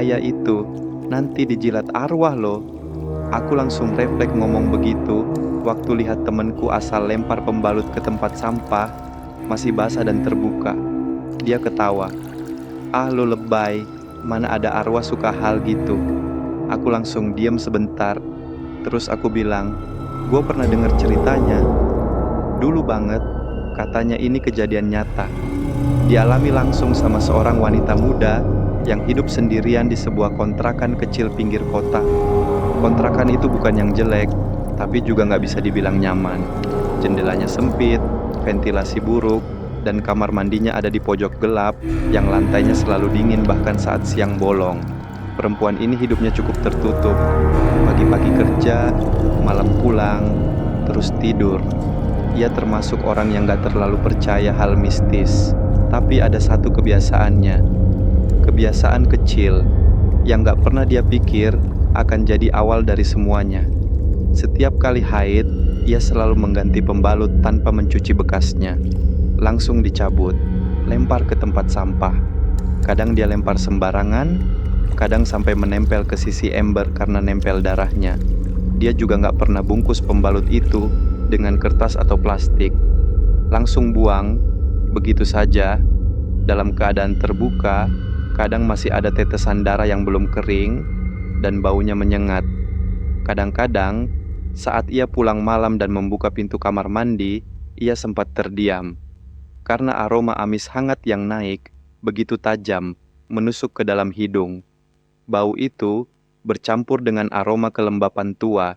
bahaya itu. Nanti dijilat arwah loh. Aku langsung refleks ngomong begitu waktu lihat temenku asal lempar pembalut ke tempat sampah, masih basah dan terbuka. Dia ketawa. Ah lo lebay, mana ada arwah suka hal gitu. Aku langsung diam sebentar, terus aku bilang, gue pernah dengar ceritanya. Dulu banget, katanya ini kejadian nyata. Dialami langsung sama seorang wanita muda yang hidup sendirian di sebuah kontrakan kecil pinggir kota. Kontrakan itu bukan yang jelek, tapi juga nggak bisa dibilang nyaman. Jendelanya sempit, ventilasi buruk, dan kamar mandinya ada di pojok gelap yang lantainya selalu dingin bahkan saat siang bolong. Perempuan ini hidupnya cukup tertutup. Pagi-pagi kerja, malam pulang, terus tidur. Ia termasuk orang yang gak terlalu percaya hal mistis. Tapi ada satu kebiasaannya. Kebiasaan kecil yang gak pernah dia pikir akan jadi awal dari semuanya. Setiap kali haid, ia selalu mengganti pembalut tanpa mencuci bekasnya. Langsung dicabut, lempar ke tempat sampah. Kadang dia lempar sembarangan, kadang sampai menempel ke sisi ember karena nempel darahnya. Dia juga gak pernah bungkus pembalut itu dengan kertas atau plastik. Langsung buang, begitu saja, dalam keadaan terbuka. Kadang masih ada tetesan darah yang belum kering, dan baunya menyengat. Kadang-kadang, saat ia pulang malam dan membuka pintu kamar mandi, ia sempat terdiam. Karena aroma amis hangat yang naik, begitu tajam, menusuk ke dalam hidung. Bau itu bercampur dengan aroma kelembapan tua,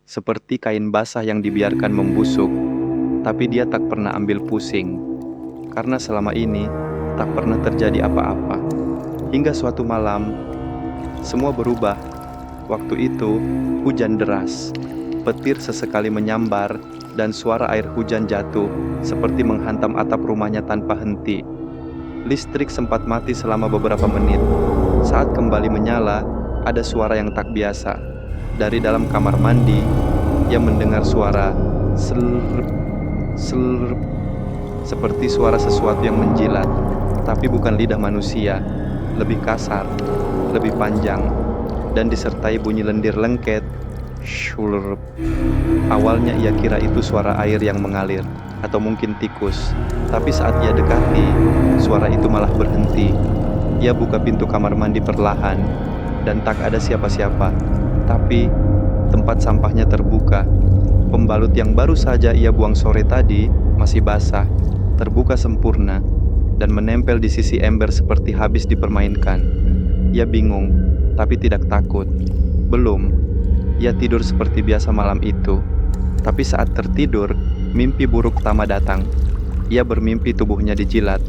seperti kain basah yang dibiarkan membusuk. Tapi dia tak pernah ambil pusing, karena selama ini tak pernah terjadi apa-apa. Hingga suatu malam, semua berubah. Waktu itu, hujan deras. Petir sesekali menyambar, dan suara air hujan jatuh, seperti menghantam atap rumahnya tanpa henti. Listrik sempat mati selama beberapa menit. Saat kembali menyala, ada suara yang tak biasa. Dari dalam kamar mandi, ia mendengar suara slurp, slurp, seperti suara sesuatu yang menjilat, tapi bukan lidah manusia, lebih kasar, lebih panjang, dan disertai bunyi lendir lengket. Shulurp. Awalnya ia kira itu suara air yang mengalir, atau mungkin tikus. Tapi saat ia dekati, suara itu malah berhenti. Ia buka pintu kamar mandi perlahan, dan tak ada siapa-siapa. Tapi, tempat sampahnya terbuka. Pembalut yang baru saja ia buang sore tadi, masih basah, terbuka sempurna, dan menempel di sisi ember seperti habis dipermainkan. Ia bingung, tapi tidak takut. Belum. Ia tidur seperti biasa malam itu. Tapi saat tertidur, mimpi buruk pertama datang. Ia bermimpi tubuhnya dijilat,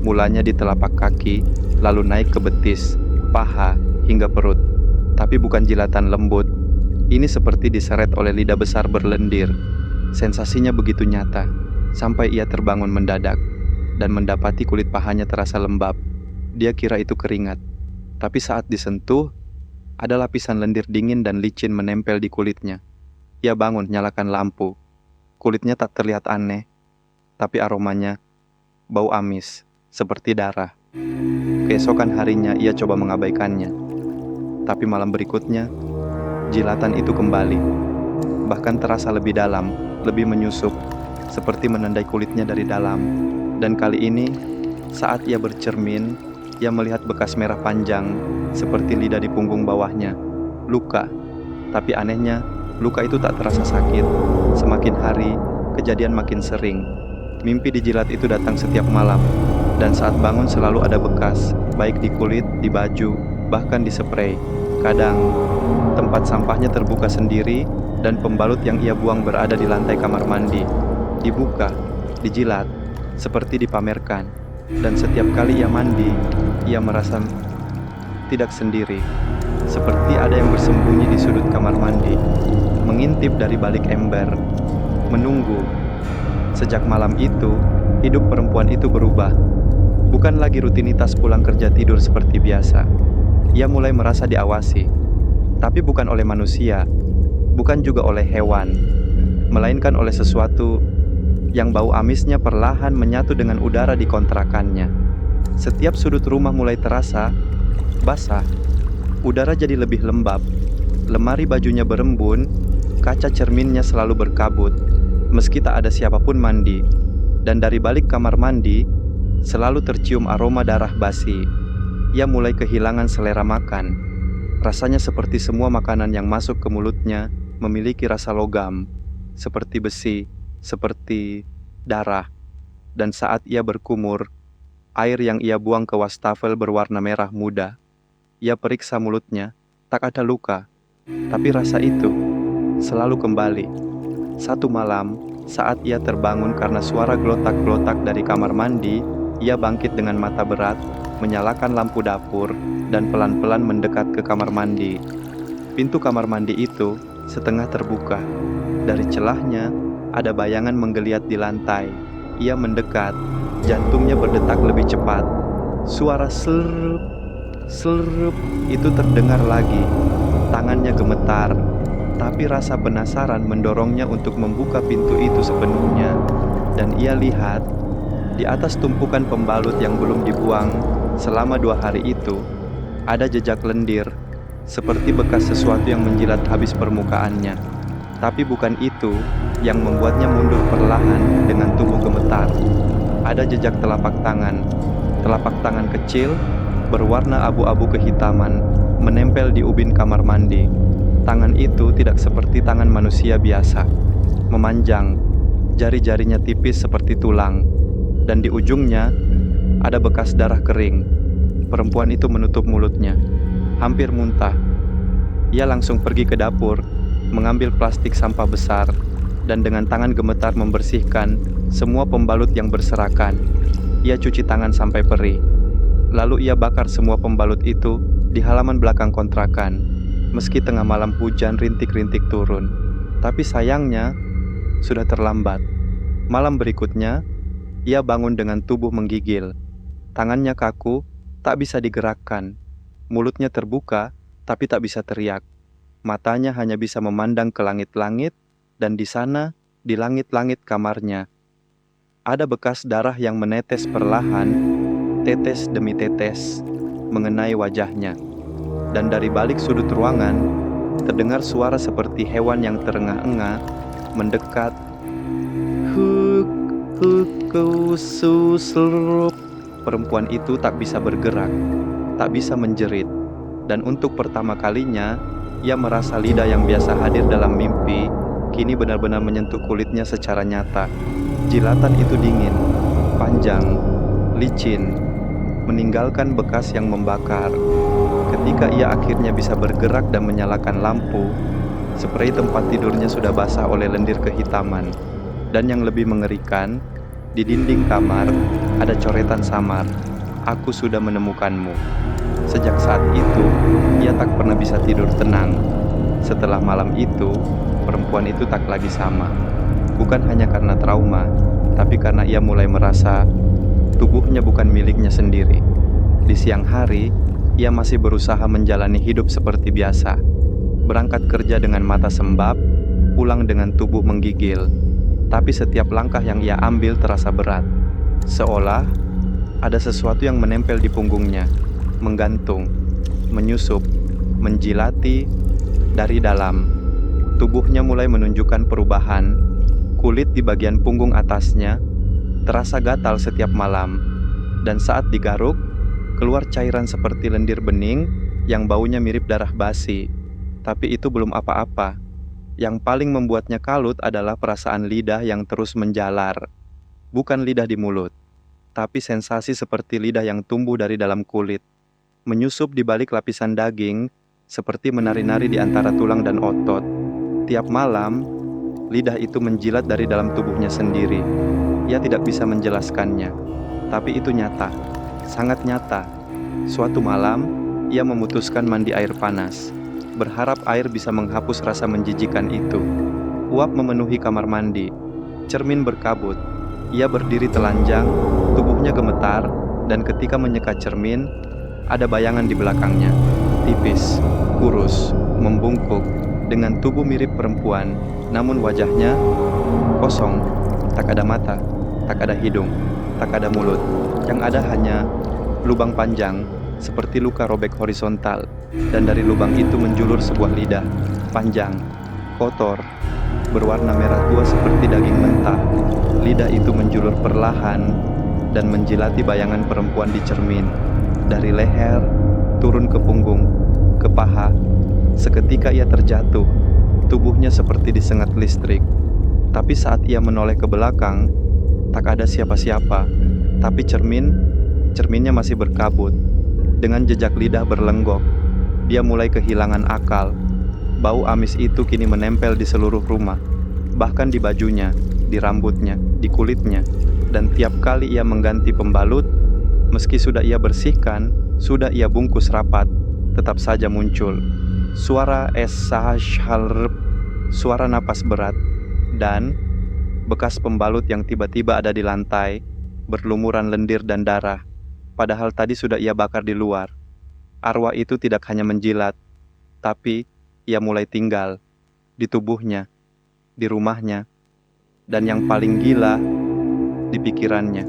mulanya di telapak kaki, lalu naik ke betis, paha, hingga perut. Tapi bukan jilatan lembut. Ini seperti diseret oleh lidah besar berlendir. Sensasinya begitu nyata, sampai ia terbangun mendadak, dan mendapati kulit pahanya terasa lembab. Dia kira itu keringat. Tapi saat disentuh, ada lapisan lendir dingin dan licin menempel di kulitnya. Ia bangun, nyalakan lampu. Kulitnya tak terlihat aneh, tapi aromanya bau amis, seperti darah. Keesokan harinya ia coba mengabaikannya. Tapi malam berikutnya, jilatan itu kembali. Bahkan terasa lebih dalam, lebih menyusup, seperti menandai kulitnya dari dalam. Dan kali ini, saat ia bercermin, ia melihat bekas merah panjang, seperti lidah di punggung bawahnya. Luka. Tapi anehnya, luka itu tak terasa sakit. Semakin hari, kejadian makin sering. Mimpi dijilat itu datang setiap malam. Dan saat bangun selalu ada bekas, baik di kulit, di baju, bahkan di spray. Kadang, tempat sampahnya terbuka sendiri, dan pembalut yang ia buang berada di lantai kamar mandi. Dibuka, dijilat, seperti dipamerkan. Dan setiap kali ia mandi, ia merasa tidak sendiri. Seperti ada yang bersembunyi di sudut kamar mandi, mengintip dari balik ember, menunggu. Sejak malam itu, hidup perempuan itu berubah. Bukan lagi rutinitas pulang kerja tidur seperti biasa. Ia mulai merasa diawasi, tapi bukan oleh manusia, bukan juga oleh hewan, melainkan oleh sesuatu yang bau amisnya perlahan menyatu dengan udara di kontrakannya. Setiap sudut rumah mulai terasa basah, Udara jadi lebih lembab, lemari bajunya berembun, kaca cerminnya selalu berkabut, meski tak ada siapapun mandi. Dan dari balik kamar mandi, selalu tercium aroma darah basi. Ia mulai kehilangan selera makan. Rasanya seperti semua makanan yang masuk ke mulutnya memiliki rasa logam, seperti besi, seperti darah. Dan saat ia berkumur, air yang ia buang ke wastafel berwarna merah muda. Ia periksa mulutnya, tak ada luka, tapi rasa itu selalu kembali. Satu malam, saat ia terbangun karena suara gelotak-gelotak dari kamar mandi, ia bangkit dengan mata berat, menyalakan lampu dapur, dan pelan-pelan mendekat ke kamar mandi. Pintu kamar mandi itu setengah terbuka. Dari celahnya, ada bayangan menggeliat di lantai. Ia mendekat, jantungnya berdetak lebih cepat. Suara serp, serp itu terdengar lagi. Tangannya gemetar, tapi rasa penasaran mendorongnya untuk membuka pintu itu sepenuhnya. Dan ia lihat, di atas tumpukan pembalut yang belum dibuang selama 2 hari itu, ada jejak lendir, seperti bekas sesuatu yang menjilat habis permukaannya. Tapi bukan itu yang membuatnya mundur perlahan dengan tubuh gemetar. Ada jejak telapak tangan kecil, berwarna abu-abu kehitaman, menempel di ubin kamar mandi. Tangan itu tidak seperti tangan manusia biasa, memanjang, jari-jarinya tipis seperti tulang, dan di ujungnya ada bekas darah kering. Perempuan itu menutup mulutnya, hampir muntah. Ia langsung pergi ke dapur, mengambil plastik sampah besar, dan dengan tangan gemetar membersihkan semua pembalut yang berserakan. Ia cuci tangan sampai perih. Lalu ia bakar semua pembalut itu di halaman belakang kontrakan, meski tengah malam hujan rintik-rintik turun. Tapi sayangnya, sudah terlambat. Malam berikutnya, ia bangun dengan tubuh menggigil. Tangannya kaku, tak bisa digerakkan. Mulutnya terbuka, tapi tak bisa teriak. Matanya hanya bisa memandang ke langit-langit, dan di sana, di langit-langit kamarnya, ada bekas darah yang menetes perlahan, tetes demi tetes, mengenai wajahnya. Dan dari balik sudut ruangan, terdengar suara seperti hewan yang terengah-engah, mendekat. Huk, huk, susup. Perempuan itu tak bisa bergerak, tak bisa menjerit. Dan untuk pertama kalinya, ia merasa lidah yang biasa hadir dalam mimpi, kini benar-benar menyentuh kulitnya secara nyata. Jilatan itu dingin, panjang, licin, meninggalkan bekas yang membakar. Ketika ia akhirnya bisa bergerak dan menyalakan lampu, sprei tempat tidurnya sudah basah oleh lendir kehitaman. Dan yang lebih mengerikan, di dinding kamar ada coretan samar. Aku sudah menemukanmu. Sejak saat itu, ia tak pernah bisa tidur tenang. Setelah malam itu, perempuan itu tak lagi sama. Bukan hanya karena trauma, tapi karena ia mulai merasa tubuhnya bukan miliknya sendiri. Di siang hari, ia masih berusaha menjalani hidup seperti biasa. Berangkat kerja dengan mata sembab, pulang dengan tubuh menggigil. Tapi setiap langkah yang ia ambil terasa berat. Seolah ada sesuatu yang menempel di punggungnya, menggantung, menyusup, menjilati dari dalam. Tubuhnya mulai menunjukkan perubahan. Kulit di bagian punggung atasnya terasa gatal setiap malam. Dan saat digaruk, keluar cairan seperti lendir bening yang baunya mirip darah basi. Tapi itu belum apa-apa. Yang paling membuatnya kalut adalah perasaan lidah yang terus menjalar. Bukan lidah di mulut, tapi sensasi seperti lidah yang tumbuh dari dalam kulit, menyusup di balik lapisan daging, seperti menari-nari di antara tulang dan otot. Tiap malam, lidah itu menjilat dari dalam tubuhnya sendiri. Ia tidak bisa menjelaskannya, tapi itu nyata, sangat nyata. Suatu malam, ia memutuskan mandi air panas, berharap air bisa menghapus rasa menjijikan itu. Uap memenuhi kamar mandi, cermin berkabut. Ia berdiri telanjang, tubuhnya gemetar, dan ketika menyekat cermin, ada bayangan di belakangnya. Tipis, kurus, membungkuk, dengan tubuh mirip perempuan, namun wajahnya kosong. Tak ada mata, tak ada hidung, tak ada mulut. Yang ada hanya lubang panjang, seperti luka robek horizontal, dan dari lubang itu menjulur sebuah lidah, panjang, kotor, berwarna merah tua seperti daging mentah. Lidah itu menjulur perlahan dan menjilati bayangan perempuan di cermin, dari leher, turun ke punggung, ke paha. Seketika ia terjatuh, tubuhnya seperti disengat listrik. Tapi saat ia menoleh ke belakang, tak ada siapa-siapa. Tapi cerminnya masih berkabut. Dengan jejak lidah berlenggok, dia mulai kehilangan akal. Bau amis itu kini menempel di seluruh rumah, bahkan di bajunya, di rambutnya, di kulitnya. Dan tiap kali ia mengganti pembalut, meski sudah ia bersihkan, sudah ia bungkus rapat, tetap saja muncul suara es-sahashalrp, suara napas berat, dan bekas pembalut yang tiba-tiba ada di lantai, berlumuran lendir dan darah. Padahal tadi sudah ia bakar di luar. Arwah itu tidak hanya menjilat, tapi ia mulai tinggal di tubuhnya, di rumahnya, dan yang paling gila, di pikirannya.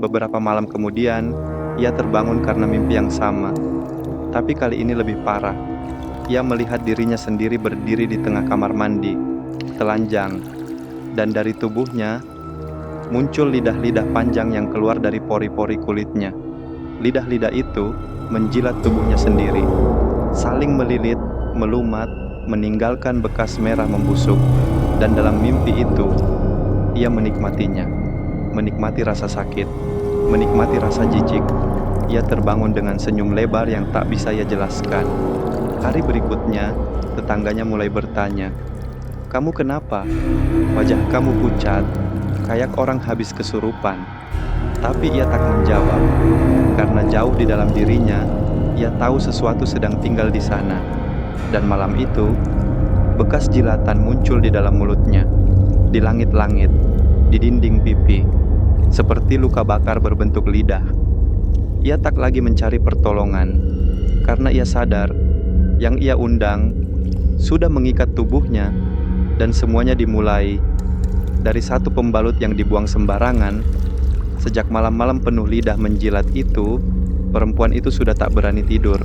Beberapa malam kemudian, ia terbangun karena mimpi yang sama. Tapi kali ini lebih parah. Ia melihat dirinya sendiri berdiri di tengah kamar mandi, telanjang, dan dari tubuhnya muncul lidah-lidah panjang yang keluar dari pori-pori kulitnya. Lidah-lidah itu menjilat tubuhnya sendiri, saling melilit, melumat, meninggalkan bekas merah membusuk. Dan dalam mimpi itu, ia menikmatinya, menikmati rasa sakit, menikmati rasa jijik. Ia terbangun dengan senyum lebar yang tak bisa ia jelaskan. Hari berikutnya, tetangganya mulai bertanya, "Kamu kenapa? Wajah kamu pucat, kayak orang habis kesurupan." Tapi ia tak menjawab, karena jauh di dalam dirinya, ia tahu sesuatu sedang tinggal di sana. Dan malam itu, bekas jilatan muncul di dalam mulutnya, di langit-langit, di dinding pipi, seperti luka bakar berbentuk lidah. Ia tak lagi mencari pertolongan, karena ia sadar yang ia undang sudah mengikat tubuhnya, dan semuanya dimulai dari satu pembalut yang dibuang sembarangan. Sejak malam-malam penuh lidah menjilat itu, perempuan itu sudah tak berani tidur,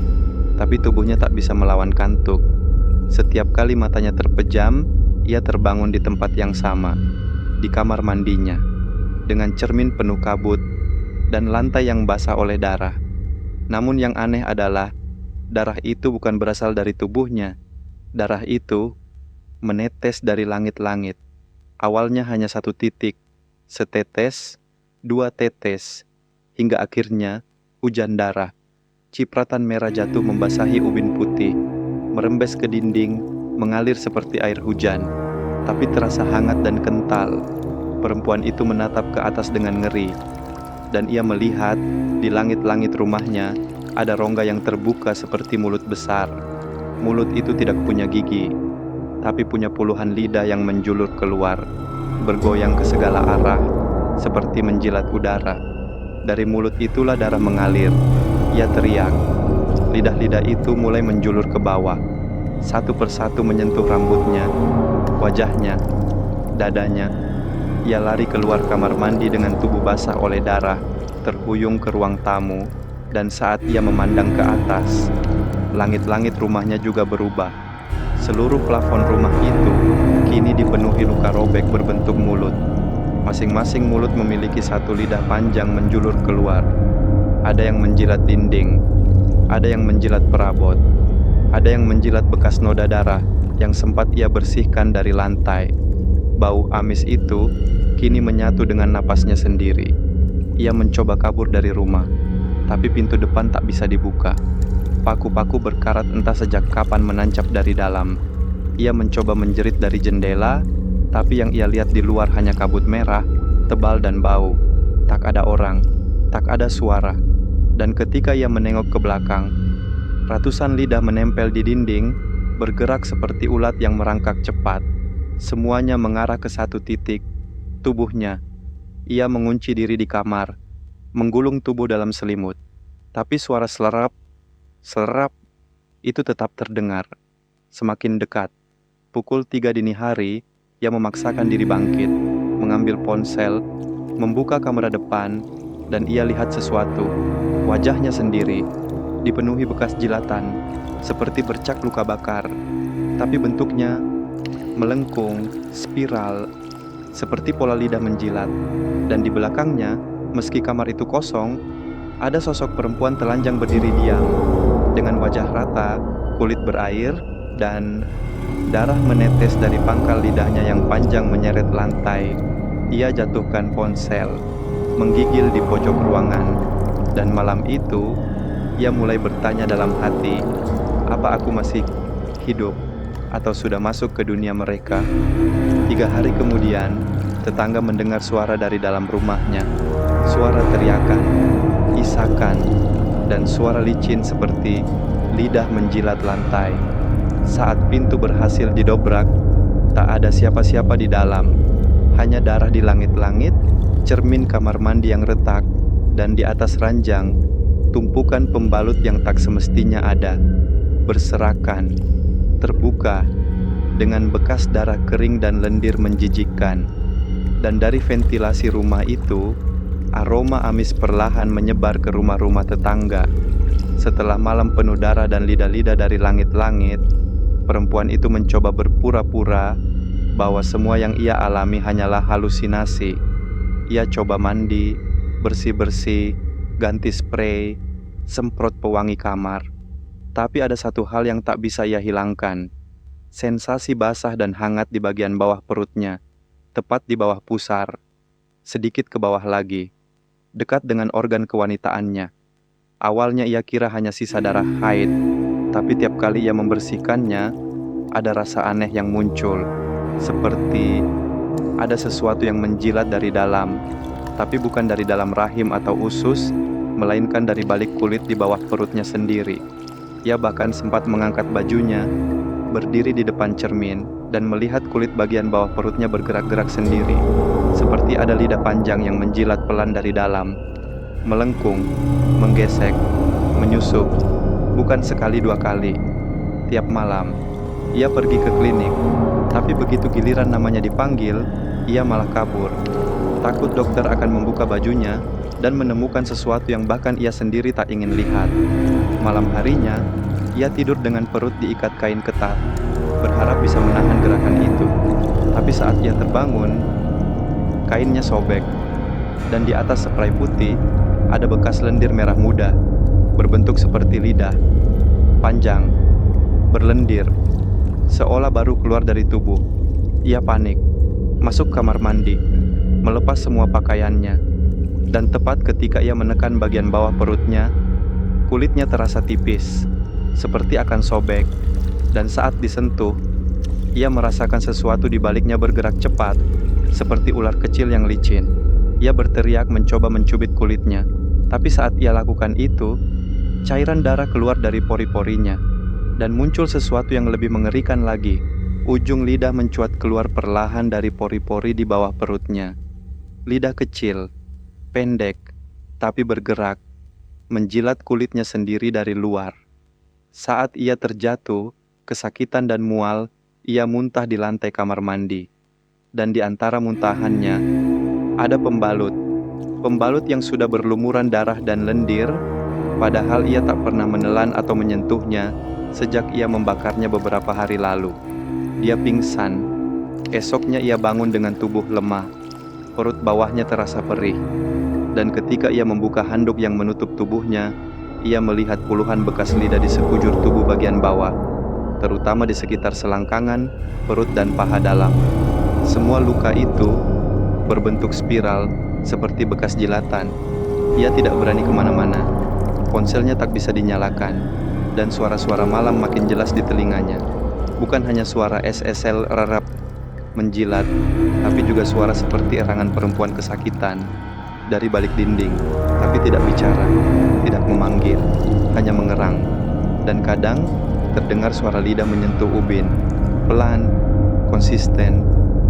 tapi tubuhnya tak bisa melawan kantuk. Setiap kali matanya terpejam, ia terbangun di tempat yang sama, di kamar mandinya, dengan cermin penuh kabut dan lantai yang basah oleh darah. Namun yang aneh adalah, darah itu bukan berasal dari tubuhnya. Darah itu menetes dari langit-langit. Awalnya hanya satu titik, setetes, dua tetes, hingga akhirnya hujan darah. Cipratan merah jatuh membasahi ubin putih, merembes ke dinding, mengalir seperti air hujan, tapi terasa hangat dan kental. Perempuan itu menatap ke atas dengan ngeri, dan ia melihat di langit-langit rumahnya ada rongga yang terbuka seperti mulut besar. Mulut itu tidak punya gigi, tapi punya puluhan lidah yang menjulur keluar, bergoyang ke segala arah, seperti menjilat udara. Dari mulut itulah darah mengalir. Ia teriak. Lidah-lidah itu mulai menjulur ke bawah, satu persatu menyentuh rambutnya, wajahnya, dadanya. Ia lari keluar kamar mandi dengan tubuh basah oleh darah, terhuyung ke ruang tamu. Dan saat ia memandang ke atas, langit-langit rumahnya juga berubah. Seluruh plafon rumah itu kini dipenuhi luka robek berbentuk mulut. Masing-masing mulut memiliki satu lidah panjang menjulur keluar. Ada yang menjilat dinding, ada yang menjilat perabot, ada yang menjilat bekas noda darah yang sempat ia bersihkan dari lantai. Bau amis itu kini menyatu dengan napasnya sendiri. Ia mencoba kabur dari rumah, tapi pintu depan tak bisa dibuka. Paku-paku berkarat entah sejak kapan menancap dari dalam. Ia mencoba menjerit dari jendela, tapi yang ia lihat di luar hanya kabut merah, tebal dan bau. Tak ada orang, tak ada suara. Dan ketika ia menengok ke belakang, ratusan lidah menempel di dinding, bergerak seperti ulat yang merangkak cepat. Semuanya mengarah ke satu titik, tubuhnya. Ia mengunci diri di kamar, menggulung tubuh dalam selimut. Tapi suara selerap, selerap, itu tetap terdengar. Semakin dekat. Pukul 3 dini hari, ia memaksakan diri bangkit, mengambil ponsel, membuka kamera depan, dan ia lihat sesuatu. Wajahnya sendiri, dipenuhi bekas jilatan, seperti bercak luka bakar. Tapi bentuknya melengkung, spiral, seperti pola lidah menjilat. Dan di belakangnya, meski kamar itu kosong, ada sosok perempuan telanjang berdiri diam, dengan wajah rata, kulit berair, dan darah menetes dari pangkal lidahnya yang panjang menyeret lantai. Ia jatuhkan ponsel, menggigil di pojok ruangan. Dan malam itu, ia mulai bertanya dalam hati, apa aku masih hidup atau sudah masuk ke dunia mereka? 3 hari kemudian, tetangga mendengar suara dari dalam rumahnya. Suara teriakan, isakan, dan suara licin seperti lidah menjilat lantai. Saat pintu berhasil didobrak, tak ada siapa-siapa di dalam. Hanya darah di langit-langit, cermin kamar mandi yang retak, dan di atas ranjang, tumpukan pembalut yang tak semestinya ada, berserakan, terbuka, dengan bekas darah kering dan lendir menjijikkan. Dan dari ventilasi rumah itu, aroma amis perlahan menyebar ke rumah-rumah tetangga. Setelah malam penuh darah dan lidah-lidah dari langit-langit, perempuan itu mencoba berpura-pura bahwa semua yang ia alami hanyalah halusinasi. Ia coba mandi, bersih-bersih, ganti spray, semprot pewangi kamar. Tapi ada satu hal yang tak bisa ia hilangkan. Sensasi basah dan hangat di bagian bawah perutnya, tepat di bawah pusar, sedikit ke bawah lagi, dekat dengan organ kewanitaannya. Awalnya ia kira hanya sisa darah haid, tapi tiap kali ia membersihkannya, ada rasa aneh yang muncul, seperti ada sesuatu yang menjilat dari dalam, tapi bukan dari dalam rahim atau usus, melainkan dari balik kulit di bawah perutnya sendiri. Ia bahkan sempat mengangkat bajunya, berdiri di depan cermin, dan melihat kulit bagian bawah perutnya bergerak-gerak sendiri, seperti ada lidah panjang yang menjilat pelan dari dalam, melengkung, menggesek, menyusup, bukan sekali 2 kali. Tiap malam, ia pergi ke klinik, tapi begitu giliran namanya dipanggil, ia malah kabur. Takut dokter akan membuka bajunya dan menemukan sesuatu yang bahkan ia sendiri tak ingin lihat. Malam harinya, ia tidur dengan perut diikat kain ketat, berharap bisa menahan gerakan itu. Tapi saat ia terbangun, kainnya sobek, dan di atas spray putih ada bekas lendir merah muda, berbentuk seperti lidah, panjang, berlendir, seolah baru keluar dari tubuh. Ia panik, masuk kamar mandi, melepas semua pakaiannya, dan tepat ketika ia menekan bagian bawah perutnya, kulitnya terasa tipis, seperti akan sobek, dan saat disentuh, ia merasakan sesuatu di baliknya bergerak cepat, seperti ular kecil yang licin. Ia berteriak mencoba mencubit kulitnya, tapi saat ia lakukan itu, cairan darah keluar dari pori-porinya, dan muncul sesuatu yang lebih mengerikan lagi. Ujung lidah mencuat keluar perlahan dari pori-pori di bawah perutnya. Lidah kecil, pendek, tapi bergerak, menjilat kulitnya sendiri dari luar. Saat ia terjatuh, kesakitan dan mual, ia muntah di lantai kamar mandi. Dan di antara muntahannya, ada pembalut. Pembalut yang sudah berlumuran darah dan lendir, padahal ia tak pernah menelan atau menyentuhnya sejak ia membakarnya beberapa hari lalu. Dia pingsan. Esoknya ia bangun dengan tubuh lemah. Perut bawahnya terasa perih. Dan ketika ia membuka handuk yang menutup tubuhnya, ia melihat puluhan bekas lidah di sekujur tubuh bagian bawah, terutama di sekitar selangkangan, perut, dan paha dalam. Semua luka itu berbentuk spiral, seperti bekas jilatan. Ia tidak berani kemana-mana. Ponselnya tak bisa dinyalakan, dan suara-suara malam makin jelas di telinganya. Bukan hanya suara SSL rerap menjilat, tapi juga suara seperti erangan perempuan kesakitan dari balik dinding, tapi tidak bicara, tidak memanggil, hanya mengerang. Dan kadang terdengar suara lidah menyentuh ubin, pelan, konsisten,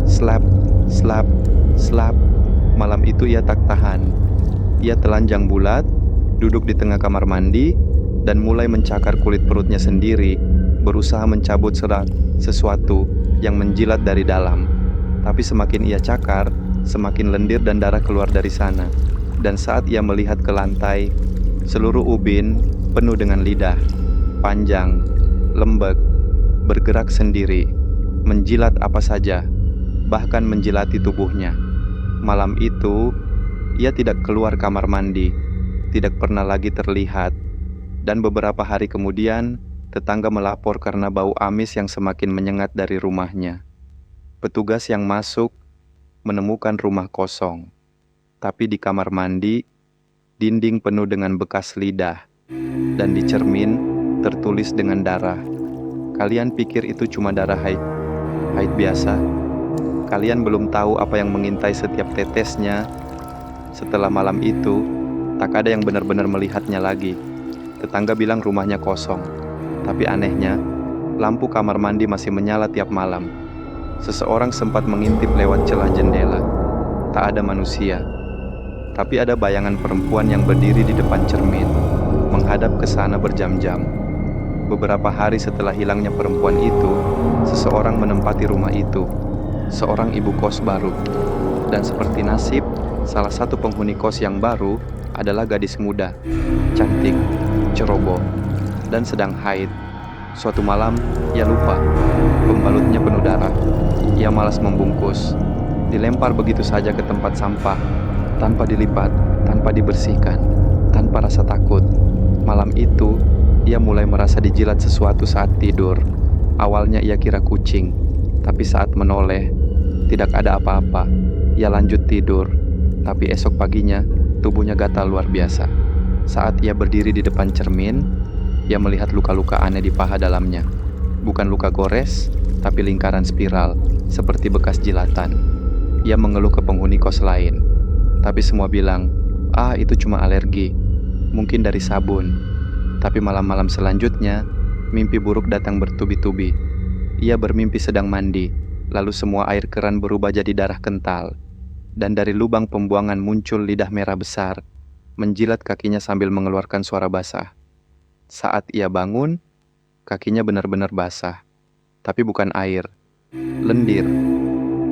slap, slap, slap. Malam itu ia tak tahan. Ia telanjang bulat, duduk di tengah kamar mandi, dan mulai mencakar kulit perutnya sendiri, berusaha mencabut sesuatu yang menjilat dari dalam. Tapi semakin ia cakar, semakin lendir dan darah keluar dari sana. Dan saat ia melihat ke lantai, Seluruh ubin penuh dengan lidah, panjang, lembek, bergerak sendiri, menjilat apa saja, bahkan menjilati tubuhnya. Malam itu, ia tidak keluar kamar mandi, tidak pernah lagi terlihat, dan beberapa hari kemudian, tetangga melapor karena bau amis yang semakin menyengat dari rumahnya. Petugas yang masuk menemukan rumah kosong, tapi di kamar mandi, dinding penuh dengan bekas lidah, dan di cermin tertulis dengan darah. Kalian pikir itu cuma darah haid biasa? Kalian belum tahu apa yang mengintai setiap tetesnya. Setelah malam itu, tak ada yang benar-benar melihatnya lagi. Tetangga bilang rumahnya kosong, tapi anehnya, lampu kamar mandi masih menyala tiap malam. Seseorang sempat mengintip lewat celah jendela. Tak ada manusia, tapi ada bayangan perempuan yang berdiri di depan cermin, menghadap ke sana berjam-jam. Beberapa hari setelah hilangnya perempuan itu, seseorang menempati rumah itu, seorang ibu kos baru. Dan seperti nasib, salah satu penghuni kos yang baru adalah gadis muda, cantik, ceroboh, dan sedang haid. Suatu malam, ia lupa. Pembalutnya penuh darah. Ia malas membungkus. Dilempar begitu saja ke tempat sampah, tanpa dilipat, tanpa dibersihkan, tanpa rasa takut. Malam itu, ia mulai merasa dijilat sesuatu saat tidur. Awalnya ia kira kucing, tapi saat menoleh, tidak ada apa-apa. Ia lanjut tidur, tapi esok paginya, tubuhnya gatal luar biasa. Saat ia berdiri di depan cermin, ia melihat luka-luka aneh di paha dalamnya. Bukan luka gores, tapi lingkaran spiral, seperti bekas jilatan. Ia mengeluh ke penghuni kos lain, tapi semua bilang, itu cuma alergi, mungkin dari sabun. Tapi malam-malam selanjutnya, mimpi buruk datang bertubi-tubi. Ia bermimpi sedang mandi, lalu semua air keran berubah jadi darah kental. Dan dari lubang pembuangan muncul lidah merah besar, menjilat kakinya sambil mengeluarkan suara basah. Saat ia bangun, kakinya benar-benar basah. Tapi bukan air, lendir,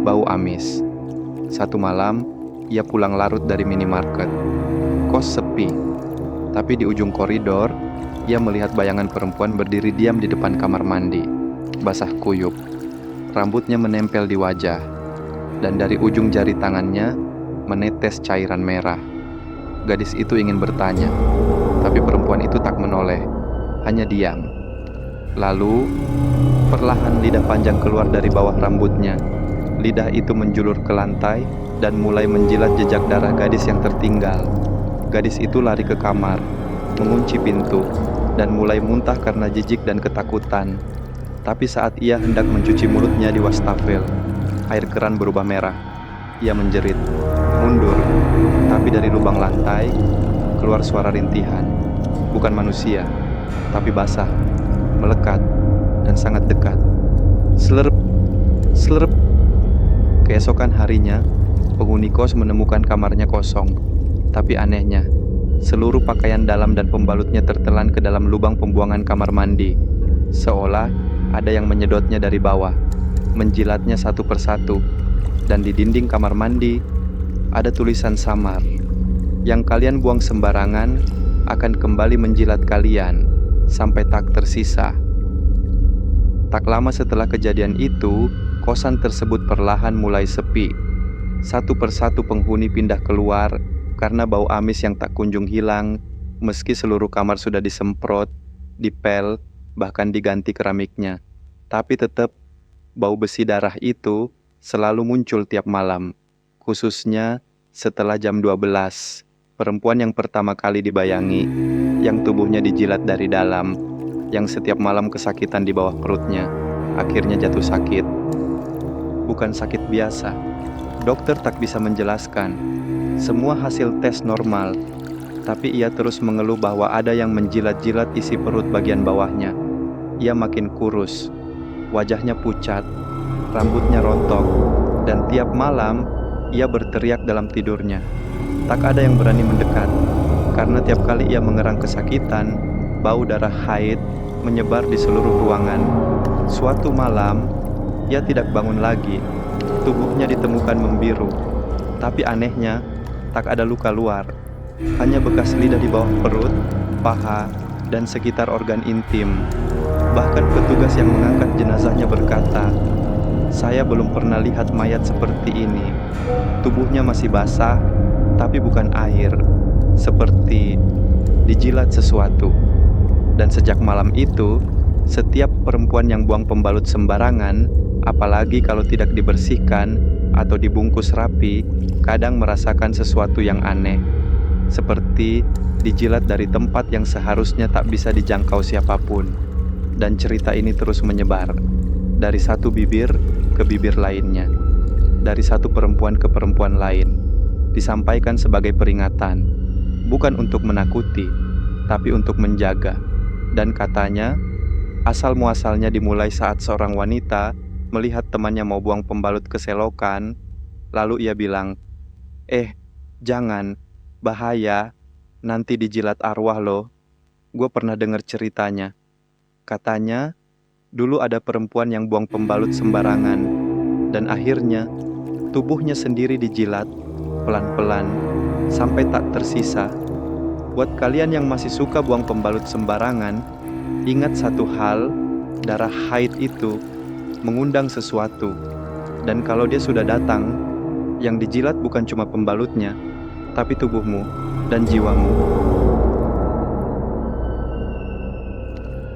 bau amis. Satu malam, ia pulang larut dari minimarket. Kos sepi, tapi di ujung koridor, ia melihat bayangan perempuan berdiri diam di depan kamar mandi, basah kuyup. Rambutnya menempel di wajah, dan dari ujung jari tangannya menetes cairan merah. Gadis itu ingin bertanya, tapi perempuan itu tak menoleh, hanya diam. Lalu, perlahan lidah panjang keluar dari bawah rambutnya. Lidah itu menjulur ke lantai dan mulai menjilat jejak darah gadis yang tertinggal. Gadis itu lari ke kamar, mengunci pintu, dan mulai muntah karena jijik dan ketakutan. Tapi saat ia hendak mencuci mulutnya di wastafel, air keran berubah merah. Ia menjerit, mundur, tapi dari lubang lantai keluar suara rintihan. Bukan manusia, tapi basah, melekat, dan sangat dekat. Slerp, slerp. Keesokan harinya, penghuni kos menemukan kamarnya kosong. Tapi anehnya, seluruh pakaian dalam dan pembalutnya tertelan ke dalam lubang pembuangan kamar mandi. Seolah ada yang menyedotnya dari bawah, menjilatnya satu persatu. Dan di dinding kamar mandi, ada tulisan samar. Yang kalian buang sembarangan akan kembali menjilat kalian sampai tak tersisa. Tak lama setelah kejadian itu, kosan tersebut perlahan mulai sepi. Satu persatu penghuni pindah keluar karena bau amis yang tak kunjung hilang, meski seluruh kamar sudah disemprot, dipel, bahkan diganti keramiknya. Tapi tetap, bau besi darah itu selalu muncul tiap malam, khususnya setelah jam 12. Perempuan yang pertama kali dibayangi, yang tubuhnya dijilat dari dalam, yang setiap malam kesakitan di bawah perutnya, akhirnya jatuh sakit. Bukan sakit biasa. Dokter tak bisa menjelaskan. Semua hasil tes normal, tapi ia terus mengeluh bahwa ada yang menjilat-jilat isi perut bagian bawahnya. Ia makin kurus, wajahnya pucat, rambutnya rontok, dan tiap malam ia berteriak dalam tidurnya. Tak ada yang berani mendekat, karena tiap kali ia mengerang kesakitan, bau darah haid menyebar di seluruh ruangan. Suatu malam, ia tidak bangun lagi. Tubuhnya ditemukan membiru, tapi anehnya, tak ada luka luar. Hanya bekas lidah di bawah perut, paha, dan sekitar organ intim. Bahkan petugas yang mengangkat jenazahnya berkata, "Saya belum pernah lihat mayat seperti ini. Tubuhnya masih basah, tapi bukan air, seperti dijilat sesuatu." Dan sejak malam itu, setiap perempuan yang buang pembalut sembarangan, apalagi kalau tidak dibersihkan atau dibungkus rapi, kadang merasakan sesuatu yang aneh, seperti dijilat dari tempat yang seharusnya tak bisa dijangkau siapapun. Dan cerita ini terus menyebar, dari satu bibir ke bibir lainnya, dari satu perempuan ke perempuan lain, disampaikan sebagai peringatan, bukan untuk menakuti, tapi untuk menjaga. Dan katanya, asal-muasalnya dimulai saat seorang wanita melihat temannya mau buang pembalut ke selokan, lalu ia bilang, jangan, bahaya, nanti dijilat arwah loh." Gue pernah dengar ceritanya. Katanya, dulu ada perempuan yang buang pembalut sembarangan, dan akhirnya tubuhnya sendiri dijilat, pelan-pelan, sampai tak tersisa. Buat kalian yang masih suka buang pembalut sembarangan, ingat satu hal, darah haid itu mengundang sesuatu. Dan kalau dia sudah datang, yang dijilat bukan cuma pembalutnya, tapi tubuhmu dan jiwamu.